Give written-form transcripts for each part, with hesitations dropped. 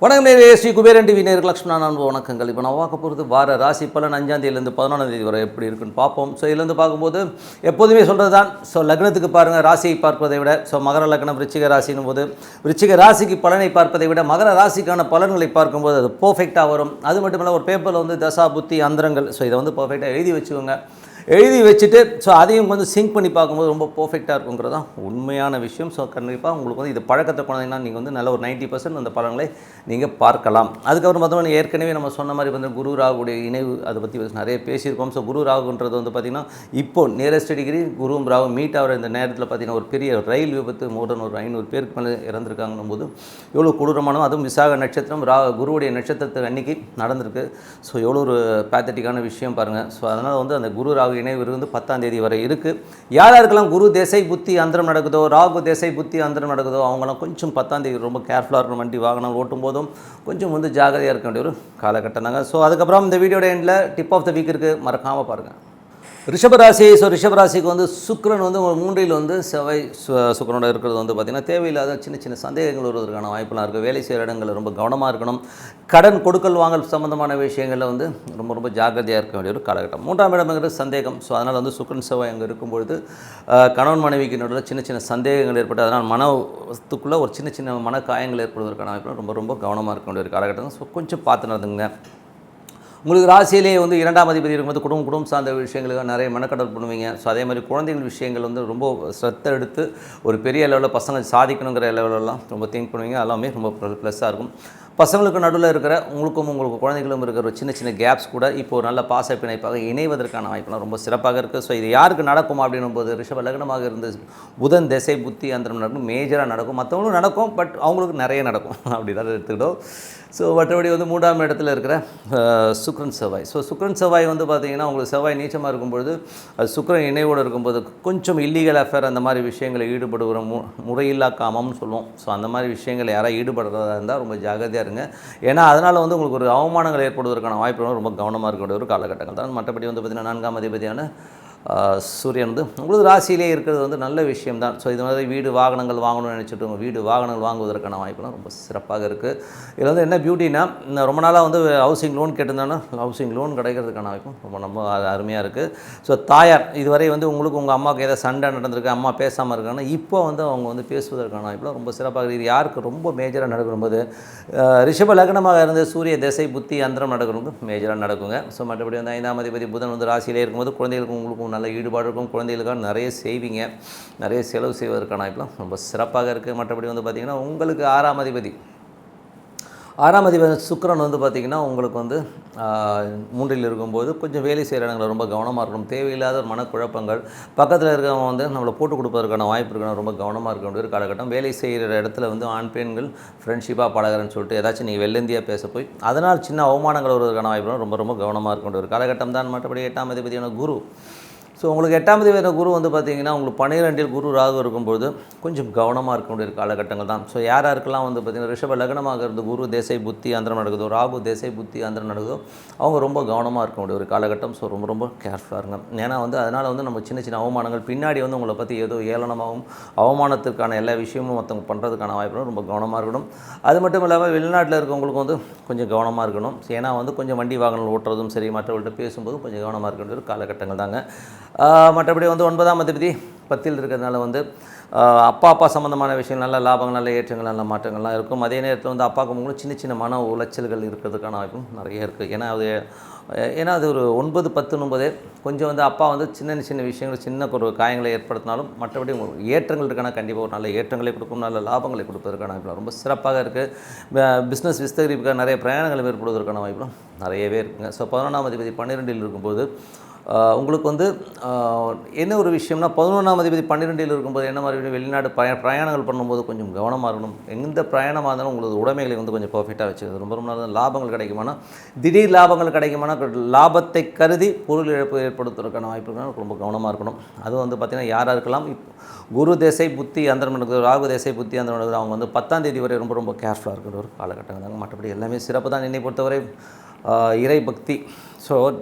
வணக்கம் ஸ்ரீ குபேரன் டிவி நேயர்களுக்கு லக்ஷ்மண அன்பு வணக்கங்கள். இப்போ நான் பார்க்க போகிறது வார ராசி பலன் 5ஆம் தேதியிலேருந்து 14ஆம் தேதி வரை எப்படி இருக்குன்னு பார்ப்போம். ஸோ இதுலேருந்து பார்க்கும்போது எப்போதுமே சொல்கிறது தான், ஸோ லக்னத்துக்கு பாருங்கள் ராசியை பார்ப்பதை விட, ஸோ மகர லக்னம் விருச்சிக ராசினும் போது விருச்சிக ராசிக்கு பலனை பார்ப்பதை விட மகர ராசிக்கான பலன்களை பார்க்கும்போது அது பர்ஃபெக்டாக வரும். அது மட்டும் இல்லை, ஒரு பேப்பரில் வந்து தசா புத்தி அந்தரங்கள், ஸோ இதை வந்து பர்ஃபெக்டாக எழுதி வச்சுக்கோங்க. எழுதி வச்சுட்டு ஸோ அதையும் வந்து சிங்க் பண்ணி பார்க்கும்போது ரொம்ப பர்ஃபெக்டாக இருக்குங்கிறது தான் உண்மையான விஷயம். ஸோ கண்டிப்பாக உங்களுக்கு வந்து இது பழக்கத்தை கொண்டீங்கன்னா நீங்கள் வந்து நல்ல ஒரு 90% அந்த பலன்களை நீங்கள் பார்க்கலாம். அதுக்கப்புறம் பார்த்தோம்னா ஏற்கனவே நம்ம சொன்ன மாதிரி வந்து குரு ராகுடைய இணைவு அதை பற்றி நிறைய பேசியிருக்கோம். ஸோ குரு ராகுன்றது வந்து பார்த்திங்கன்னா இப்போ நியரஸ்ட் டிகிரி குருவும் ராகு மீட் ஆகிற இந்த நேரத்தில் பார்த்திங்கன்னா ஒரு பெரிய ரயில் விபத்து மோதன் ஒரு 500 பேருக்கு மேலே இறந்துருக்காங்கன்னும் போது எவ்வளோ கொடூரமானோ, அதுவும் விசாக நட்சத்திரம் குருவுடைய நட்சத்திரத்துக்கு அன்றைக்கி நடந்திருக்கு. ஸோ எவ்வளோ ஒரு பேத்தட்டிக்கான விஷயம் பாருங்கள். ஸோ அதனால் வந்து அந்த குரு ராகு இணைவு வந்து 10ஆம் தேதி வரை இருக்குது. யாராருக்கெல்லாம் குரு திசை புத்தி அந்தரம் நடக்குதோ, ராகு திசை புத்தி அந்தரம் நடக்குதோ, அவங்களாம் கொஞ்சம் 10ஆம் தேதி ரொம்ப கேர்ஃபுல்லாக இருக்கணும். வண்டி வாகனம் ஓட்டும் போதும் கொஞ்சம் வந்து ஜாகிரதையாக இருக்க வேண்டிய ஒரு காலகட்டம் தாங்க. ஸோ அதுக்கப்புறம் இந்த வீடியோட எண்டில் டிப் ஆஃப் த வீக் இருக்குது, மறக்காமல் பாருங்கள். ரிஷபராசி. ஸோ ரிஷபராசிக்கு வந்து சுக்கிரன் வந்து ஒரு 3ல் வந்து செவ்வாய் சுக்கிரனோட இருக்கிறது வந்து பார்த்திங்கன்னா தேவையில்லாத சின்ன சின்ன சந்தேகங்கள் வருவதற்கான வாய்ப்பெல்லாம் இருக்குது. வேலை செய்கிற இடங்களில் ரொம்ப கவனமாக இருக்கணும். கடன் கொடுக்கல் வாங்கல் சம்மந்தமான விஷயங்களில் வந்து ரொம்ப ரொம்ப ஜாக்கிரதையாக இருக்க வேண்டிய ஒரு காலகட்டம். 3ஆம் இடம்ங்கிறது சந்தேகம். ஸோ அதனால் வந்து சுக்கிரன் செவ்வாய் அங்கே இருக்கும்பொழுது கணவன் மனைவிக்கு நடுவில் சின்ன சின்ன சந்தேகங்கள் ஏற்பட்டு அதனால் மனத்துக்குள்ளே ஒரு சின்ன சின்ன மன காயங்கள் ஏற்படுவதற்கான வாய்ப்பு ரொம்ப ரொம்ப கவனமாக இருக்க வேண்டிய ஒரு காலகட்டம். ஸோ கொஞ்சம் பார்த்து நடந்துங்க. உங்களுக்கு ராசியிலே வந்து 2ஆம் அதிபதி இருக்கும்போது குடும்பம் சார்ந்த விஷயங்களுக்கு நிறைய மெனக்கடல் பண்ணுவீங்க. ஸோ அதே மாதிரி குழந்தைகள் விஷயங்கள் வந்து ரொம்ப ஸ்ரத்தை எடுத்து ஒரு பெரிய லெவலில் பசங்க சாதிக்கணுங்கிற லெவலெல்லாம் ரொம்ப திங்க் பண்ணுவீங்க. எல்லாமே ரொம்ப ப்ளஸ்ஸாக இருக்கும். பசங்களுக்கு நடுவில் இருக்கிற உங்களுக்கு குழந்தைகளும் இருக்கிற ஒரு சின்ன சின்ன கேப்ஸ் கூட இப்போ ஒரு நல்ல பாச பிணைப்பாக இணைவதற்கான வாய்ப்புலாம் ரொம்ப சிறப்பாக இருக்குது. ஸோ இது யாருக்கு நடக்கும் அப்படின்னும் போது ரிஷப லக்னமாக இருந்து புதன் திசை புத்தி அந்தரம் நடக்கும், மேஜராக நடக்கும். மற்றவங்களும் நடக்கும், பட் அவங்களுக்கு நிறைய நடக்கும் அப்படி தான் எடுத்துக்கிட்டோம். ஸோ மற்றபடி வந்து 3ஆம் இடத்துல இருக்கிற சுக்கிரன் செவ்வாய். ஸோ சுக்கிரன் செவ்வாய் வந்து பார்த்திங்கன்னா உங்களுக்கு செவ்வாய் நீச்சமாக இருக்கும்பொழுது அது சுக்கிரன் இணைவோடு இருக்கும்போது கொஞ்சம் இல்லீகல் அஃபேர் அந்த மாதிரி விஷயங்களை ஈடுபடுகிற முறையில்லா காமம்னு சொல்லுவோம். ஸோ அந்த மாதிரி விஷயங்களை யாராவது ஈடுபடுறதா இருந்தால் ரொம்ப ஜாகிரதையாக இருங்க. ஏன்னா அதனால் வந்து உங்களுக்கு ஒரு அவமானங்கள் ஏற்படுவதற்கான வாய்ப்பு ரொம்ப கவனமாக இருக்க வேண்டிய ஒரு காலகட்டங்கள் தான். மற்றபடி வந்து பார்த்திங்கன்னா 4ஆம் அதிபதியான சூரியன் வந்து உங்களுக்கு ராசியிலே இருக்கிறது வந்து நல்ல விஷயம் தான். ஸோ இது மாதிரி வீடு வாகனங்கள் வாங்கணும்னு நினச்சிட்டு உங்கள் வீடு வாகனங்கள் வாங்குவதற்கான வாய்ப்புலாம் ரொம்ப சிறப்பாக இருக்குது. இதில் வந்து என்ன பியூட்டினா, ரொம்ப நாளாக வந்து ஹவுசிங் லோன் கேட்டிருந்தாங்கன்னா ஹவுசிங் லோன் கிடைக்கிறதுக்கான வாய்ப்பும் ரொம்ப அருமையாக இருக்குது. ஸோ தாயார் இதுவரை வந்து உங்களுக்கு உங்கள் அம்மாவுக்கு ஏதாவது சண்டை நடந்திருக்கு, அம்மா பேசாமல் இருக்காங்கன்னா இப்போ வந்து அவங்க வந்து பேசுவதற்கான வாய்ப்புலாம் ரொம்ப சிறப்பாக இருக்குது. இது யாருக்கு ரொம்ப மேஜராக நடக்கும்போது ரிஷப லக்னமாக இருந்து சூரிய திசை புத்தி அந்தரம் நடக்கிறவங்க மேஜராக நடக்குங்க. ஸோ மற்றபடி வந்து 5ஆம் அதிபதி புதன் வந்து ராசியிலே இருக்கும்போது குழந்தைகளுக்கு உங்களுக்கும் நல்ல ஈடுபாடு இருக்கும். குழந்தைகளுக்காக நிறைய செய்வீங்க, நிறைய செலவு செய்வதற்கான வாய்ப்புலாம் ரொம்ப சிறப்பாக இருக்குது. மற்றபடி வந்து பார்த்திங்கன்னா உங்களுக்கு 6ஆம் அதிபதி சுக்கிரன் வந்து பார்த்திங்கன்னா உங்களுக்கு வந்து 3ல் இருக்கும்போது கொஞ்சம் வேலை செய்கிற இடங்களில் ரொம்ப கவனமாக இருக்கணும். தேவையில்லாத ஒரு மனக்குழப்பங்கள் பக்கத்தில் இருக்கிறவங்க வந்து நம்மளை போட்டு கொடுப்பதற்கான வாய்ப்பு இருக்கணும். ரொம்ப கவனமாக இருக்க வேண்டிய ஒரு காலகட்டம். வேலை செய்கிற இடத்துல வந்து ஆண் பெண்கள் ஃப்ரெண்ட்ஷிப்பாக பழகிறேன்னு சொல்லிட்டு ஏதாச்சும் நீங்கள் வெள்ளந்தியாக பேச போய் அதனால் சின்ன அவமானங்கள் வருவதற்கான வாய்ப்பு ரொம்ப ரொம்ப கவனமாக இருக்க வேண்டிய ஒரு காலகட்டம் தான். மற்றபடி 8ஆம் அதிபதியான குரு. ஸோ உங்களுக்கு 8ஆம் தேதி குரு வந்து பார்த்திங்கன்னா உங்களுக்கு 12ல் குரு ராகு இருக்கும்போது கொஞ்சம் கவனமாக இருக்க வேண்டிய காலகட்டங்கள் தான். ஸோ யாருக்கெல்லாம் வந்து பார்த்திங்கன்னா ரிஷப லக்னமாக இருந்து குரு தேசை புத்தி அந்தரம் நடக்குதோ, ராகு தேசை புத்தி அந்தரம் நடக்குதோ, அவங்க ரொம்ப கவனமாக இருக்க வேண்டிய ஒரு காலகட்டம். ஸோ ரொம்ப ரொம்ப கேர்ஃபுல்லாக இருங்க. ஏன்னா வந்து அதனால் வந்து நம்ம சின்ன சின்ன அவமானங்கள் பின்னாடி வந்து உங்களை பற்றி ஏதோ ஏளனமாகவும் அவமானத்திற்கான எல்லா விஷயமும் மற்றவங்க பண்ணுறதுக்கான வாய்ப்பு ரொம்ப கவனமாக இருக்கணும். அது மட்டும் இல்லாமல் வெளிநாட்டில் இருக்கவங்களுக்கு வந்து கொஞ்சம் கவனமாக இருக்கணும். ஏன்னா வந்து கொஞ்சம் வண்டி வாகனங்கள் ஓட்டுறதும் சரி, மற்றவர்கள்ட்ட பேசும்போதும் கொஞ்சம் கவனமாக இருக்க வேண்டிய ஒரு காலகட்டங்கள் தாங்க. மற்றபடி வந்து 9ஆம் அதிபதி 10ல் இருக்கிறதுனால வந்து அப்பா சம்மந்தமான விஷயங்கள் நல்ல லாபங்கள், நல்ல ஏற்றங்கள், நல்ல மாற்றங்கள்லாம் இருக்கும். அதே நேரத்தில் வந்து அப்பாவுக்கு உங்களுக்கு சின்ன சின்ன மன உளைச்சல்கள் இருக்கிறதுக்கான வாய்ப்பும் நிறைய இருக்குது. ஏன்னா அது ஒரு 9, 10 கொஞ்சம் வந்து அப்பா வந்து சின்ன சின்ன விஷயங்கள் சின்ன ஒரு காயங்களை ஏற்படுத்தினாலும் மற்றபடி ஏற்றங்கள் இருக்கான கண்டிப்பாக ஒரு நல்ல ஏற்றங்களை கொடுக்கும், நல்ல லாபங்களை கொடுப்பதற்கான வாய்ப்பு ரொம்ப சிறப்பாக இருக்குது. பிஸ்னஸ் விஸ்தரிப்புக்காக நிறைய பிரயாணங்கள் ஏற்படுவதற்கான வாய்ப்பும் நிறையவே இருக்குங்க. ஸோ 11ஆம் அதிபதி 12ல் இருக்கும்போது உங்களுக்கு வந்து என்ன ஒரு விஷயம்னா 11ஆம் அதிபதி 12ல் இருக்கும்போது என்ன மாதிரி வெளிநாடு பிரயாணங்கள் பண்ணும்போது கொஞ்சம் கவனமாக இருக்கணும். எந்த பிரயாணமாக இருந்தாலும் உங்களுக்கு உடைமைகளை வந்து கொஞ்சம் பர்ஃபெக்டாக வச்சுக்கிறது ரொம்ப ரொம்ப நல்ல. லாபங்கள் கிடைக்குமானா திடீர் லாபங்கள் கிடைக்குமானா லாபத்தை கருதி பொருள் இழப்பு ஏற்படுத்துவதற்கான வாய்ப்புகள் ரொம்ப கவனமாக இருக்கணும். அது வந்து பார்த்திங்கன்னா யாராக இருக்கலாம், குரு தேசை புத்தி அந்தரம் நடக்குது, ராகு தேசை புத்தி அந்தரம் நடக்குது, அவங்க வந்து 10ஆம் தேதி வரை ரொம்ப ரொம்ப கேர்ஃபுல்லாக இருக்கிற ஒரு காலகட்டங்கள் தாங்க. மற்றபடி எல்லாமே சிறப்பு தான். என்னை பொறுத்தவரை இறை பக்தி, ஸோ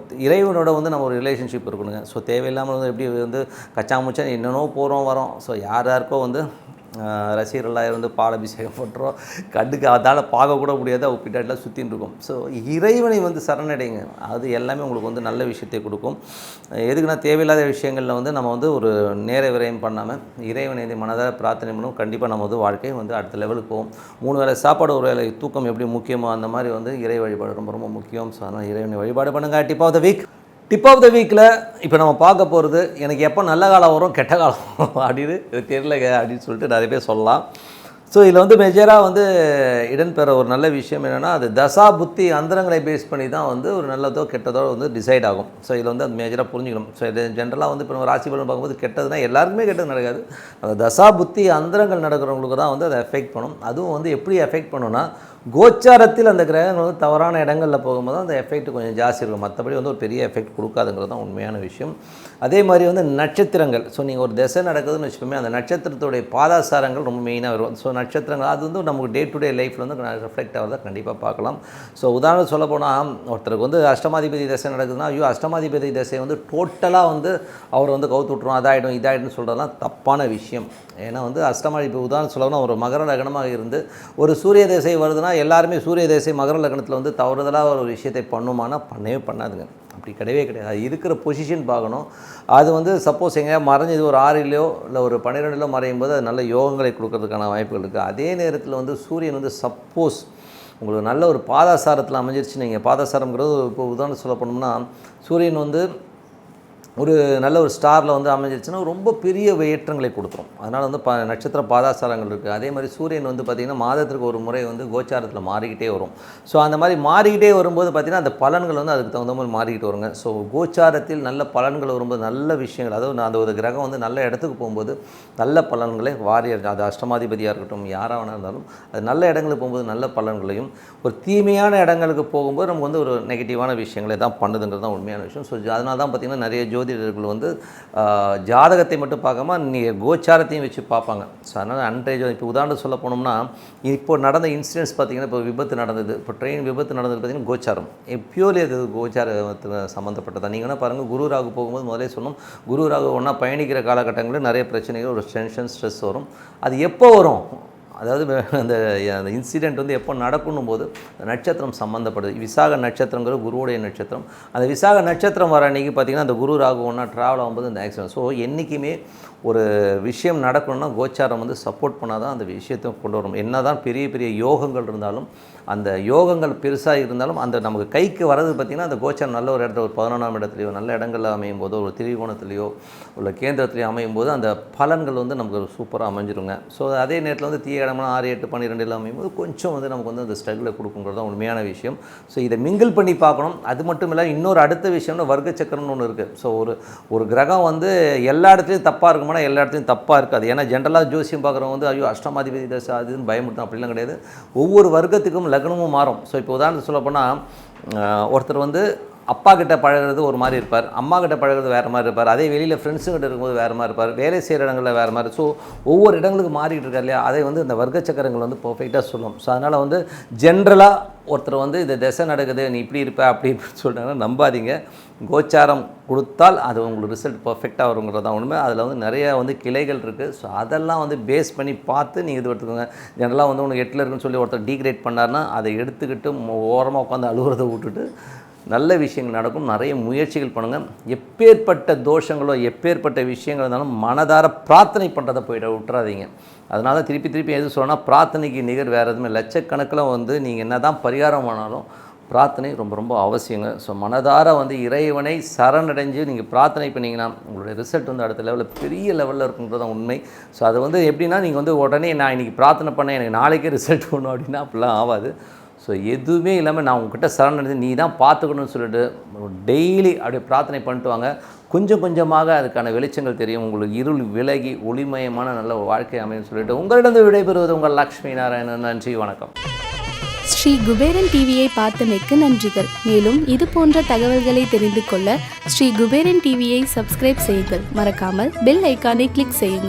இறைவனோட வந்து நம்ம ஒரு ரிலேஷன்ஷிப் இருக்கணுங்க. ஸோ தேவையில்லாமல் வந்து எப்படி வந்து கச்சாமுச்சா என்னென்னோ போகிறோம் வரோம். ஸோ யாருக்கோ வந்து ரசிகர்களாக இருந்து பாலாபிஷேகம் பண்ணுறோம், கண்டுக்கு அதால் பார்க்கக்கூட முடியாது, அவங்க பின்னாடிலாம் சுற்றின்னு இருக்கும். ஸோ இறைவனை வந்து சரணடைங்க, அது எல்லாமே உங்களுக்கு வந்து நல்ல விஷயத்தை கொடுக்கும். எதுக்குன்னா தேவையில்லாத விஷயங்களில் வந்து நம்ம வந்து ஒரு நேர விரயம் பண்ணாமல் இறைவனை மனதார பிரார்த்தனை பண்ணும். கண்டிப்பாக நம்ம வந்து வாழ்க்கை வந்து அடுத்த லெவலுக்கு போகும். 3 வேளை சாப்பாடு, 1 வேளை தூக்கம் எப்படி முக்கியமோ அந்த மாதிரி வந்து இறை வழிபாடு ரொம்ப ரொம்ப முக்கியம். ஸோ அதனால் இறைவனை வழிபாடு பண்ணுங்கள். டிப் ஆஃப் த வீக்கில் இப்போ நம்ம பார்க்க போகிறது, எனக்கு எப்போ நல்ல காலம் வரும் கெட்ட காலம் அப்படின்னு தெரியலங்க அப்படின்னு சொல்லிட்டு நிறைய பேர் சொல்லலாம். ஸோ இதில் வந்து மேஜராக வந்து இடம்பெற ஒரு நல்ல விஷயம் என்னென்னா, அது தசா புத்தி அந்தரங்களை பேஸ் பண்ணி தான் வந்து ஒரு நல்லதோ கெட்டதோ வந்து டிசைட் ஆகும். ஸோ இதில் வந்து அது மேஜராக புரிஞ்சுக்கணும். ஸோ இது ஜென்ரலாக வந்து இப்போ நம்ம ராசி பலன் பார்க்கும்போது கெட்டதுன்னா எல்லாருக்குமே கெட்டது நடக்காது. அந்த தசா புத்தி அந்தரங்கள் நடக்கிறவங்களுக்கு தான் வந்து அதை எஃபெக்ட் பண்ணும். அதுவும் வந்து எப்படி எஃபெக்ட் பண்ணுன்னா, கோச்சாரத்தில் அந்த கிரகங்கள் வந்து தவறான இடங்களில் போகும்போது அந்த எஃபெக்ட் கொஞ்சம் ஜாஸ்தி இருக்கும். மற்றபடி வந்து ஒரு பெரிய எஃபெக்ட் கொடுக்காதுங்கிறது தான் உண்மையான விஷயம். அதே மாதிரி வந்து நட்சத்திரங்கள், ஸோ நீங்கள் ஒரு திசை நடக்குதுன்னு வச்சுக்கோமே, அந்த நட்சத்திரத்துடைய பாதாசாரங்கள் ரொம்ப மெயினாக வரும். ஸோ நட்சத்திரங்கள் அது வந்து நமக்கு டே டு டே லைஃப்பில் வந்து ரிஃப்ளெக்ட் ஆகிறத கண்டிப்பாக பார்க்கலாம். ஸோ உதாரணம் சொல்ல போனால், ஒருத்தருக்கு வந்து அஷ்டமாதிபதி திசை நடக்குதுன்னா, ஐயோ அஷ்டமாதிபதி திசையை வந்து டோட்டலாக வந்து அவர் வந்து கவுத்து விட்ருவோம், அதாகிடும் இதாகிடும்னு சொல்கிறதுலாம் தப்பான விஷயம். ஏன்னா வந்து அஷ்டமாதிபதி உதாரணம் சொல்லணும்னா, ஒரு மகர லக்னமாக இருந்து ஒரு சூரிய திசை வருதுன்னா, எல்லாருமே சூரிய திசை மகர லக்னத்தில் வந்து தவறுதலாக ஒரு விஷயத்தை பண்ணுமானா பண்ணவே பண்ணாதுங்க. அப்படி கிடையவே கிடையாது. அது இருக்கிற பொசிஷன் பார்க்கணும். அது வந்து சப்போஸ் எங்கேயா மறைஞ்சது ஒரு 6லையோ இல்லை ஒரு 12லையோ மறையும் போது அது நல்ல யோகங்களை கொடுக்கறதுக்கான வாய்ப்புகள் இருக்குது. அதே நேரத்தில் வந்து சூரியன் வந்து சப்போஸ் உங்களுக்கு நல்ல ஒரு பாதாசாரத்தில் அமைஞ்சிருச்சு, நீங்கள் பாதாசாரங்கிறது இப்போ உதாரணம் சொல்ல போனோம்னா, சூரியன் வந்து ஒரு நல்ல ஒரு ஸ்டாரில் வந்து அமைஞ்சிருச்சுன்னா ரொம்ப பெரிய ஏற்றங்களை கொடுத்துரும். அதனால் வந்து நட்சத்திர பாதாசாரங்கள் இருக்குது. அதே மாதிரி சூரியன் வந்து பார்த்திங்கன்னா மாதத்திற்கு ஒரு முறை வந்து கோச்சாரத்தில் மாறிக்கிட்டே வரும். ஸோ அந்த மாதிரி மாறிக்கிட்டே வரும்போது பார்த்திங்கன்னா அந்த பலன்கள் வந்து அதுக்கு தகுந்த மாதிரி மாறிக்கிட்டு வருங்க. ஸோ கோச்சாரத்தில் நல்ல பலன்கள் வரும்போது நல்ல விஷயங்கள், அதாவது அந்த ஒரு கிரகம் வந்து நல்ல இடத்துக்கு போகும்போது நல்ல பலன்களை வாரியர், அது அஷ்டமாதிபதியாக இருக்கட்டும் யாராக இருந்தாலும் அது நல்ல இடங்களுக்கு போகும்போது நல்ல பலன்களையும், ஒரு தீமையான இடங்களுக்கு போகும்போது நமக்கு வந்து ஒரு நெகட்டிவான விஷயங்களை தான் பண்ணுதுங்கிறது தான் உண்மையான விஷயம். ஸோ அதனால தான் பார்த்திங்கன்னா நிறைய ஜோதிடர்கள் வந்து ஜாதகத்தை மட்டும் பார்க்காம நீங்கள் கோச்சாரத்தையும் வச்சு பார்ப்பாங்க. ஸோ அதனால் அன்றைய இப்போ உதாரணம் சொல்ல போனோம்னா, இப்போ நடந்த இன்சிடென்ட்ஸ் பார்த்திங்கன்னா, இப்போ விபத்து நடந்தது, இப்போ ட்ரெயின் விபத்து நடந்தது பார்த்திங்கன்னா கோச்சாரம் பியூர்லி அது கோச்சாரத்தில் சம்மந்தப்பட்டதான். நீங்கள் வேணால் பாருங்கள், குரு ராகு போகும்போது முதலே சொன்னோம், குரு ராகு ஒன்றா பயணிக்கிற காலகட்டங்களில் நிறைய பிரச்சனைகள், ஒரு டென்ஷன் ஸ்ட்ரெஸ் வரும். அது எப்போ வரும், அதாவது அந்த இன்சிடெண்ட் வந்து எப்போ நடக்கணும் போது நட்சத்திரம் சம்மந்தப்படுது. விசாக நட்சத்திரங்கிறது குருவுடைய நட்சத்திரம். அந்த விசாக நட்சத்திரம் வர அன்றைக்கி பார்த்திங்கன்னா அந்த குரு ராகு ஒன்றா ட்ராவல் ஆகும்போது அந்த ஆக்சிடென்ட். ஸோ என்றைக்குமே ஒரு விஷயம் நடக்கணும்னா கோச்சாரம் வந்து சப்போர்ட் பண்ணால் தான் அந்த விஷயத்தை கொண்டு வரும். என்ன தான் பெரிய பெரிய யோகங்கள் இருந்தாலும், அந்த யோகங்கள் பெருசாக இருந்தாலும் அந்த நமக்கு கைக்கு வர்றது பார்த்திங்கன்னா அந்த கோச்சாரம் நல்ல ஒரு இடத்துல, ஒரு 11ஆம் இடத்துலையோ நல்ல இடங்களில் அமையும் போதோ, ஒரு திரிகோணத்துலையோ உள்ள கேந்திரத்துலையோ அமையும் போது அந்த பலன்கள் வந்து நமக்கு ஒரு சூப்பராக அமைஞ்சிருங்க. ஸோ அதே நேரத்தில் வந்து தீய இடம்னா 6, 8, 12 அமையும் போது கொஞ்சம் வந்து நமக்கு வந்து அந்த ஸ்ட்ரகிளை கொடுக்குங்கிறது தான் உண்மையான விஷயம். ஸோ இதை மிங்கிள் பண்ணி பார்க்கணும். அது மட்டும் இல்லை, இன்னொரு அடுத்த விஷயம்னா வர்க்க சக்கரம்னு ஒன்று இருக்குது. ஸோ ஒரு கிரகம் வந்து எல்லா இடத்துலையும் தப்பாக இருக்குமானா எல்லா இடத்துலையும் தப்பாக இருக்காது. ஏன்னா ஜென்ரலாக ஜோசியம் பார்க்குறவங்க வந்து ஐயோ அஷ்டமாதிபதி தசை அதுன்னு பயமுறுத்தணும், அப்படிலாம் கிடையாது. ஒவ்வொரு வர்க்கத்துக்கும் லக்னமும் மாறும். ஸோ இப்போ உதாரணத்துக்கு சொல்ல போனால், ஒருத்தர் வந்து அப்பா கிட்ட பழகிறது ஒரு மாதிரி இருப்பார், அம்மா கிட்ட பழகிறது வேறு மாதிரி இருப்பார், அதே வெளியில் ஃப்ரெண்ட்ஸுங்கிட்ட இருக்கும்போது வேறு மாதிரி இருப்பார், வேலை செய்கிற இடங்களில் வேறு மாதிரி. ஸோ ஒவ்வொரு இடங்களுக்கு மாறிக்கிட்டு இருக்கார் இல்லையா, அதை வந்து இந்த வர்க்க சக்கரங்கள் வந்து பர்ஃபெக்டாக சொல்லும். ஸோ அதனால் வந்து ஜென்ரலாக ஒருத்தர் வந்து இந்த திசை நடக்குது நீ இப்படி இருப்ப அப்படி இப்படின்னு சொல்லிட்டாங்கன்னா நம்பாதீங்க. கோச்சாரம் கொடுத்தால் அது உங்களுக்கு ரிசல்ட் பர்ஃபெக்டாக வருங்கிறது தான் உண்மை. அதில் வந்து நிறைய வந்து கிளைகள் இருக்குது. ஸோ அதெல்லாம் வந்து பேஸ் பண்ணி பார்த்து நீங்கள் இது எடுத்துக்கோங்க. ஜென்ரலாக வந்து உனக்கு 8ல் இருக்குன்னு சொல்லி ஒருத்தர் டீக்ரேட் பண்ணார்னா அதை எடுத்துக்கிட்டு ஓரமாக உட்காந்து அழுகுறதை விட்டுட்டு நல்ல விஷயங்கள் நடக்கும். நிறைய முயற்சிகள் பண்ணுங்கள். எப்பேற்பட்ட தோஷங்களோ எப்பேற்பட்ட விஷயங்கள் இருந்தாலும் மனதார பிரார்த்தனை பண்ணுறதை விட்டுறாதீங்க. அதனால திருப்பி எது சொல்லணும்னா, பிரார்த்தனைக்கு நிகர் வேறு எதுவுமே. லட்சக்கணக்கில் வந்து நீங்கள் என்ன தான் பரிகாரம் பண்ணாலும் பிரார்த்தனை ரொம்ப ரொம்ப அவசியங்க. ஸோ மனதார வந்து இறைவனை சரணடைஞ்சு நீங்கள் பிரார்த்தனை பண்ணிங்கன்னா உங்களுடைய ரிசல்ட் வந்து அடுத்த லெவலில் பெரிய லெவலில் இருக்குங்கிறது தான் உண்மை. ஸோ அது வந்து எப்படின்னா, நீங்கள் வந்து உடனே நான் இன்றைக்கி பிரார்த்தனை பண்ணேன் எனக்கு நாளைக்கே ரிசல்ட் வேணும் அப்படின்னா அப்படிலாம் ஆகாது. ஸோ எதுவுமே இல்லாமல் நான் உங்ககிட்ட சரணடைஞ்சு நீ தான் பார்த்துக்கணும்னு சொல்லிட்டு டெய்லி அப்படியே பிரார்த்தனை பண்ணிட்டு வாங்க. கொஞ்சம் கொஞ்சமாக அதுக்கான வெளிச்சங்கள் தெரியும். உங்களுக்கு இருள் விலகி ஒளிமயமான நல்ல வாழ்க்கை அமையும் சொல்லிட்டு உங்களிடம் விடைபெறுவது உங்கள் லக்ஷ்மி நாராயணன். நன்றி, வணக்கம். ஸ்ரீ குபேரன் டிவியை பார்த்தமைக்கு நன்றிகள். மேலும் இது போன்ற தகவல்களை தெரிந்து கொள்ள ஸ்ரீ குபேரன் டிவியை சப்ஸ்கிரைப் செய்யுங்கள். மறக்காமல் பெல் ஐக்கானை கிளிக் செய்யுங்கள்.